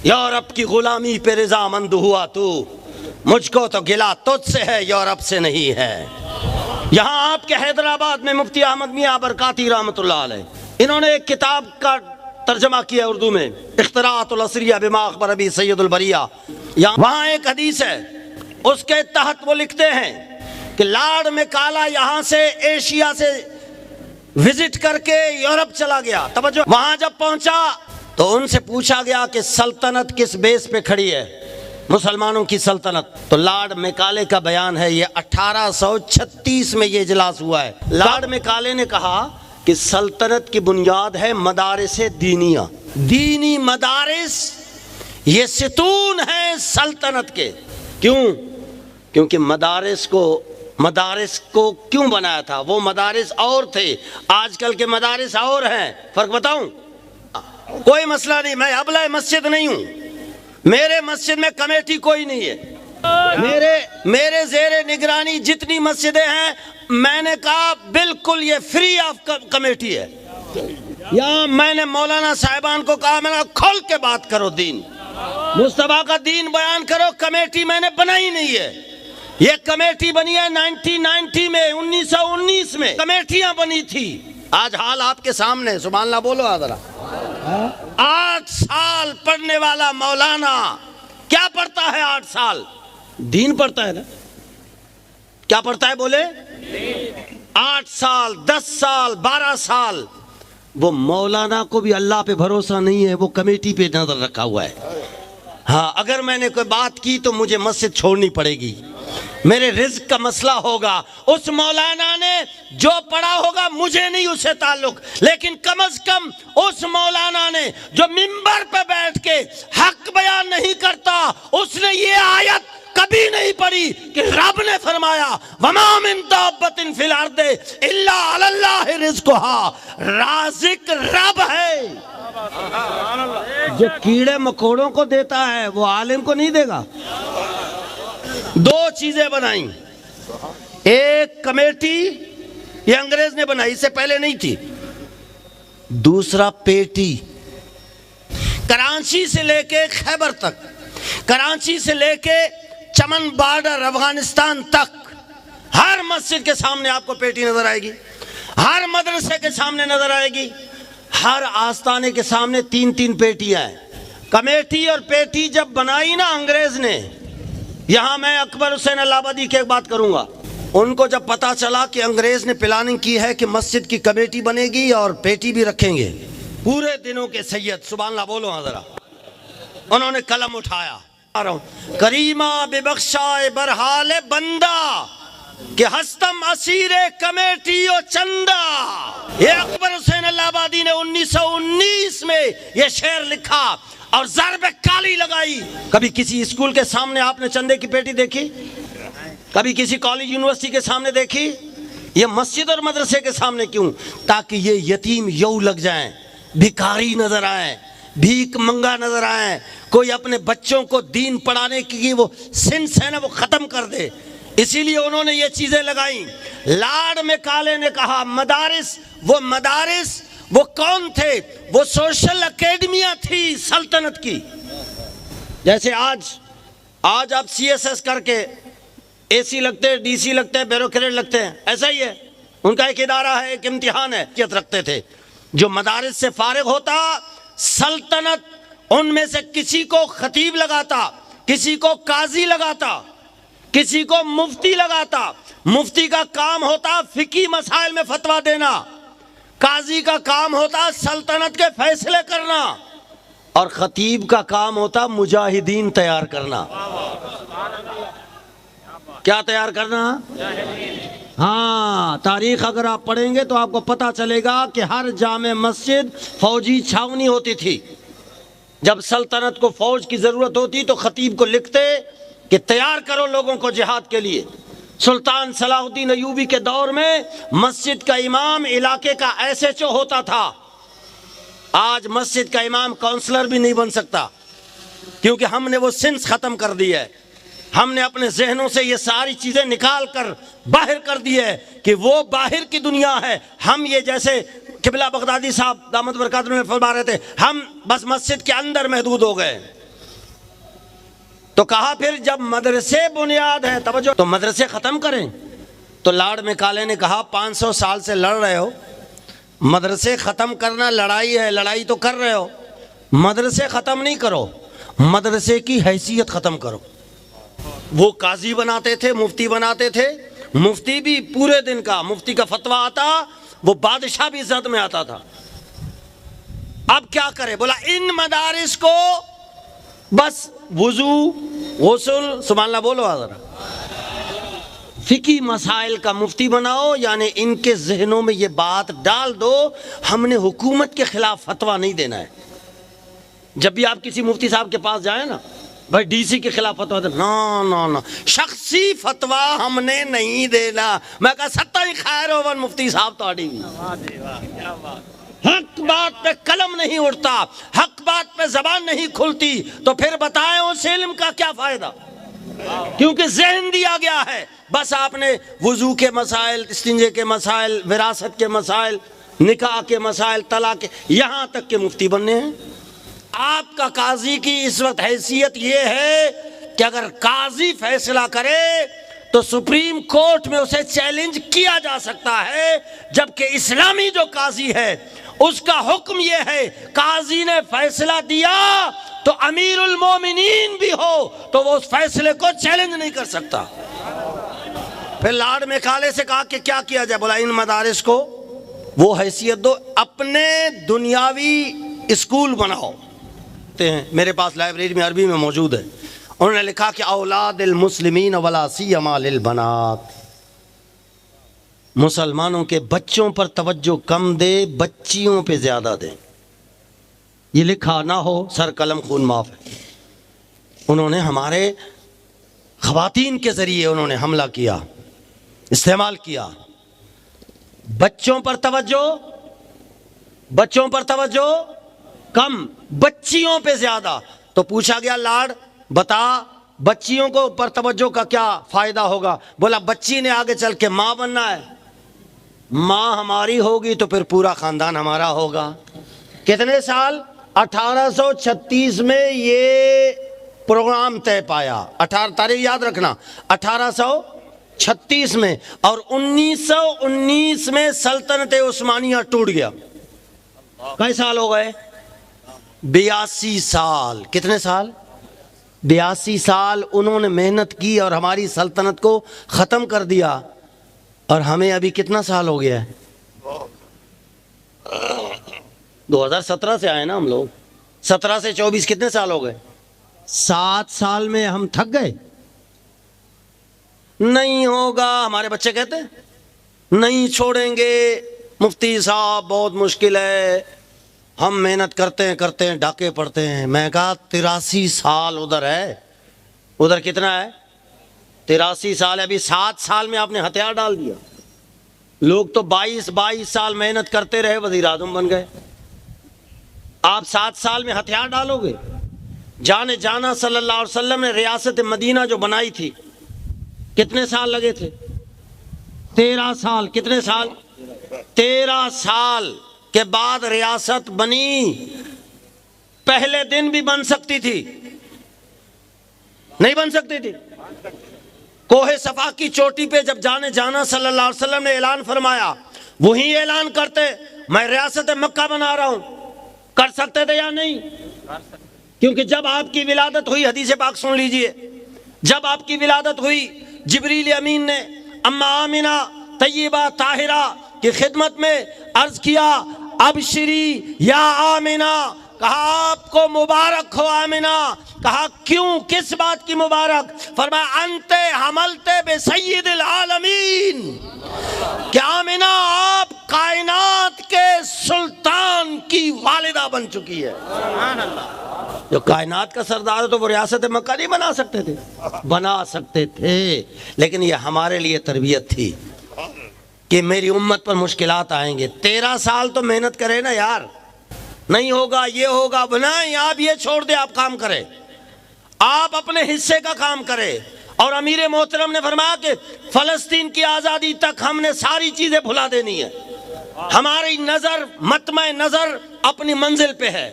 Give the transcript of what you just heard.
Europe کی غلامی پہ رضامند ہوا تو، مجھ کو تو گلا تجھ سے ہے، یورپ سے نہیں ہے۔ یہاں آپ کے حیدرآباد میں مفتی احمد میاں برکاتی رحمۃ اللہ علیہ، انہوں نے ایک کتاب کا ترجمہ کیا اردو میں، اختراعات العصریہ بما اخبر بہ سید البریہ۔ وہاں ایک حدیث ہے، اس کے تحت وہ لکھتے ہیں کہ لارڈ میکالا یہاں سے ایشیا سے وزٹ کر کے یورپ چلا گیا۔ توجہ، وہاں جب پہنچا تو ان سے پوچھا گیا کہ سلطنت کس بیس پہ کھڑی ہے، مسلمانوں کی سلطنت؟ تو لارڈ میکالے کا بیان ہے، یہ 1836 میں یہ اجلاس ہوا ہے۔ لارڈ میکالے نے کہا کہ سلطنت کی بنیاد ہے مدارس دینیہ، دینی مدارس یہ ستون ہیں سلطنت کے۔ کیوں؟ کیونکہ مدارس کو کیوں بنایا تھا؟ وہ مدارس اور تھے، آج کل کے مدارس اور ہیں۔ فرق بتاؤں؟ کوئی مسئلہ نہیں، میں ابلہ مسجد نہیں ہوں، میرے مسجد میں کمیٹی کوئی نہیں ہے، میرے زیر نگرانی جتنی مسجدیں ہیں، میں نے کہا بالکل یہ فری آف کمیٹی ہے۔ یا میں نے مولانا صاحبان کو کہا، میں نے کھول کے بات کرو، دین مصطفیٰ کا دین بیان کرو، کمیٹی میں نے بنائی نہیں ہے۔ یہ کمیٹی بنی ہے 1990 میں، 1919 میں کمیٹیاں بنی تھی۔ آج حال آپ کے سامنے، سبحان اللہ بولو ذرا۔ 8 سال پڑھنے والا مولانا کیا پڑھتا ہے؟ 8 سال دین پڑھتا ہے نا؟ کیا پڑھتا ہے بولے؟ 8 سال، 10 سال، 12 سال۔ وہ مولانا کو بھی اللہ پہ بھروسہ نہیں ہے، وہ کمیٹی پہ نظر رکھا ہوا ہے۔ ہاں، اگر میں نے کوئی بات کی تو مجھے مسجد چھوڑنی پڑے گی، میرے رزق کا مسئلہ ہوگا۔ اس مولانا نے جو پڑھا ہوگا مجھے نہیں اس سے تعلق، لیکن کم از کم اس مولانا نے جو منبر پہ بیٹھ کے حق بیان نہیں کرتا، اس نے یہ آیت کبھی نہیں پڑھی کہ رب نے فرمایا وَمَا مِن دَابَّةٍ فِي الْأَرْضِ إِلَّا عَلَى اللَّهِ رِزْقُهَا، رازق رب ہے۔ جو کیڑے مکوڑوں کو دیتا ہے وہ عالم کو نہیں دے گا۔ 2 چیزیں بنائیں، ایک کمیٹی یہ انگریز نے بنائی، اس سے پہلے نہیں تھی۔ دوسرا پیٹی، کراچی سے لے کے خیبر تک، کراچی سے لے کے چمن بارڈر افغانستان تک، ہر مسجد کے سامنے آپ کو پیٹی نظر آئے گی، ہر مدرسے کے سامنے نظر آئے گی، ہر آستانے کے سامنے 3 پیٹیاں ہیں۔ کمیٹی اور پیٹی جب بنائی نا انگریز نے، یہاں میں اکبر حسین الہ آبادی کی ایک بات کروں گا، ان کو جب پتا چلا کہ انگریز نے پلاننگ کی ہے کہ مسجد کی کمیٹی بنے گی اور پیٹی بھی رکھیں گے، پورے دنوں کے سید، سبحان اللہ بولو ہاں ذرا، انہوں نے قلم اٹھایا، کریمہ ببخشائے برحال بندہ کہ ہستم اسیر کمیٹی و چندہ۔ یہ اکبر حسین الہ آبادی نے 1919 میں یہ شعر لکھا اور ضرب کالی لگائی۔ کبھی کسی اسکول کے سامنے آپ نے چندے کی پیٹی دیکھی؟ کبھی کسی کالج یونیورسٹی کے سامنے دیکھی؟ یہ مسجد اور مدرسے کے سامنے کیوں؟ تاکہ یہ یتیم یوں لگ جائیں، بھکاری نظر آئیں، بھیک منگا نظر آئیں، کوئی اپنے بچوں کو دین پڑھانے کی وہ سنس ہے نا وہ ختم کر دے۔ اسی لیے انہوں نے یہ چیزیں لگائیں۔ لارڈ میکالے نے کہا مدارس وہ کون تھے؟ وہ سوشل اکیڈمیاں تھی سلطنت کی۔ جیسے آج آپ CSS کر کے AC لگتے ہیں، DC لگتے ہیں، بیوروکریٹ لگتے ہیں، ایسا ہی ہے، ان کا ایک ادارہ ہے، ایک امتحان ہے، رکھتے تھے۔ جو مدارس سے فارغ ہوتا، سلطنت ان میں سے کسی کو خطیب لگاتا، کسی کو قاضی لگاتا، کسی کو مفتی لگاتا۔ مفتی کا کام ہوتا فقہی مسائل میں فتویٰ دینا، قاضی کا کام ہوتا سلطنت کے فیصلے کرنا، اور خطیب کا کام ہوتا مجاہدین تیار کرنا۔ کیا تیار کرنا؟ ہاں، تاریخ اگر آپ پڑھیں گے تو آپ کو پتا چلے گا کہ ہر جامع مسجد فوجی چھاونی ہوتی تھی۔ جب سلطنت کو فوج کی ضرورت ہوتی تو خطیب کو لکھتے کہ تیار کرو لوگوں کو جہاد کے لیے۔ سلطان صلاح الدین ایوبی کے دور میں مسجد کا امام علاقے کا SHO ہوتا تھا۔ آج مسجد کا امام کونسلر بھی نہیں بن سکتا، کیونکہ ہم نے وہ سنس ختم کر دی ہے۔ ہم نے اپنے ذہنوں سے یہ ساری چیزیں نکال کر باہر کر دی ہے کہ وہ باہر کی دنیا ہے، ہم یہ جیسے قبلہ بغدادی صاحب دامت برکاتہ میں فرما رہے تھے، ہم بس مسجد کے اندر محدود ہو گئے۔ تو کہا پھر جب مدرسے بنیاد ہے، توجہ، تو مدرسے ختم کریں۔ تو لاڈ میکالے نے کہا 500 سال سے لڑ رہے ہو، مدرسے ختم کرنا لڑائی ہے، لڑائی تو کر رہے ہو، مدرسے ختم نہیں کرو، مدرسے کی حیثیت ختم کرو۔ وہ قاضی بناتے تھے، مفتی بناتے تھے، مفتی بھی پورے دن کا، مفتی کا فتویٰ آتا، وہ بادشاہ بھی عزت میں آتا تھا۔ اب کیا کرے؟ بولا ان مدارس کو بس وضو، غسل، سبحان اللہ بولو ذرا، فقہی مسائل کا مفتی بناؤ، یعنی ان کے ذہنوں میں یہ بات ڈال دو ہم نے حکومت کے خلاف فتویٰ نہیں دینا ہے۔ جب بھی آپ کسی مفتی صاحب کے پاس جائیں نا، بھائی ڈی سی کے خلاف فتویٰ دینا، نا شخصی فتویٰ ہم نے نہیں دینا۔ میں کہا ستا ہی خیر ہو مفتی صاحب تاڑی، حق بات پہ قلم نہیں اٹھتا، حق بات پہ زبان نہیں کھلتی، تو پھر بتائیں اس علم کا کیا فائدہ؟ کیونکہ ذہن دیا گیا ہے بس آپ نے وضو کے مسائل، استنجے کے مسائل، وراثت کے مسائل، نکاح کے مسائل، طلاق کے، یہاں تک کہ مفتی بننے ہیں۔ آپ کا قاضی کی اس وقت حیثیت یہ ہے کہ اگر قاضی فیصلہ کرے تو سپریم کورٹ میں اسے چیلنج کیا جا سکتا ہے، جبکہ اسلامی جو قاضی ہے اس کا حکم یہ ہے قاضی نے فیصلہ دیا تو امیر المومنین بھی ہو تو وہ اس فیصلے کو چیلنج نہیں کر سکتا۔ پھر لاڈ میکالے سے کہا کہ کیا کیا جائے؟ بولا ان مدارس کو وہ حیثیت دو، اپنے دنیاوی اسکول بناؤ۔ میرے پاس لائبریری میں عربی میں موجود ہے، انہوں نے لکھا کہ اولاد المسلمین ولا سیما للبنات، مسلمانوں کے بچوں پر توجہ کم دے، بچیوں پہ زیادہ دے۔ یہ لکھا نہ ہو، سر قلم خون معاف ہے۔ انہوں نے ہمارے خواتین کے ذریعے انہوں نے حملہ کیا، استعمال کیا۔ بچوں پر توجہ، بچوں پر توجہ کم، بچیوں پہ زیادہ۔ تو پوچھا گیا لاڈ بتا بچیوں کو پر توجہ کا کیا فائدہ ہوگا؟ بولا بچی نے آگے چل کے ماں بننا ہے، ماں ہماری ہوگی تو پھر پورا خاندان ہمارا ہوگا۔ کتنے سال؟ 1836 میں یہ پروگرام طے پایا، تاریخ یاد رکھنا، 1836 میں، اور 1919 میں سلطنت عثمانیہ ٹوٹ گیا۔ کئی سال ہو گئے؟ 82 سال۔ کتنے سال؟ 82 سال انہوں نے محنت کی اور ہماری سلطنت کو ختم کر دیا، اور ہمیں ابھی کتنا سال ہو گیا ہے؟ 2017 سے آئے نا ہم لوگ، 17 سے 24 کتنے سال ہو گئے؟ 7 سال میں ہم تھک گئے۔ نہیں ہوگا، ہمارے بچے کہتے ہیں نہیں چھوڑیں گے مفتی صاحب، بہت مشکل ہے، ہم محنت کرتے ہیں ڈاکے پڑتے ہیں۔ میں کہا 83 سال ادھر ہے، ادھر کتنا ہے؟ 83 سال ہے، ابھی 7 سال میں آپ نے ہتھیار ڈال دیا۔ لوگ تو 22 سال محنت کرتے رہے، وزیر اعظم بن گئے، آپ 7 سال میں ہتھیار ڈالو گے؟ جانے جانا صلی اللہ علیہ وسلم نے ریاست مدینہ جو بنائی تھی کتنے سال لگے تھے؟ 13 سال۔ کتنے سال؟ 13 سال کے بعد ریاست بنی۔ پہلے دن بھی بن سکتی تھی، نہیں بن سکتی تھی؟ کوہ صفا کی چوٹی پہ جب جانے جانا صلی اللہ علیہ وسلم نے اعلان فرمایا، وہی اعلان کرتے میں ریاست مکہ بنا رہا ہوں، کر سکتے تھے یا نہیں؟ کیونکہ جب آپ کی ولادت ہوئی، حدیث پاک سن لیجئے، جب آپ کی ولادت ہوئی جبریل امین نے اما آمنہ طیبہ طاہرہ کی خدمت میں عرض کیا ابشری یا آمنہ، کہا آپ کو مبارک ہو آمنہ۔ کہا کیوں، کس بات کی مبارک؟ فرمایا انت حملت بسید العالمین، کہ آمنہ آپ کائنات کے سلطان کی والدہ بن چکی ہے۔ جو کائنات کا سردار ہے تو وہ ریاست مکہ نہیں بنا سکتے تھے؟ بنا سکتے تھے، لیکن یہ ہمارے لیے تربیت تھی کہ میری امت پر مشکلات آئیں گے۔ 13 سال تو محنت کرے نا یار، نہیں ہوگا یہ ہوگا، بنائیں آپ، یہ چھوڑ دے، آپ کام کرے، آپ اپنے حصے کا کام کرے۔ اور امیر محترم نے فرمایا کہ فلسطین کی آزادی تک ہم نے ساری چیزیں بھلا دینی ہے، ہماری نظر مطمع نظر اپنی منزل پہ ہے۔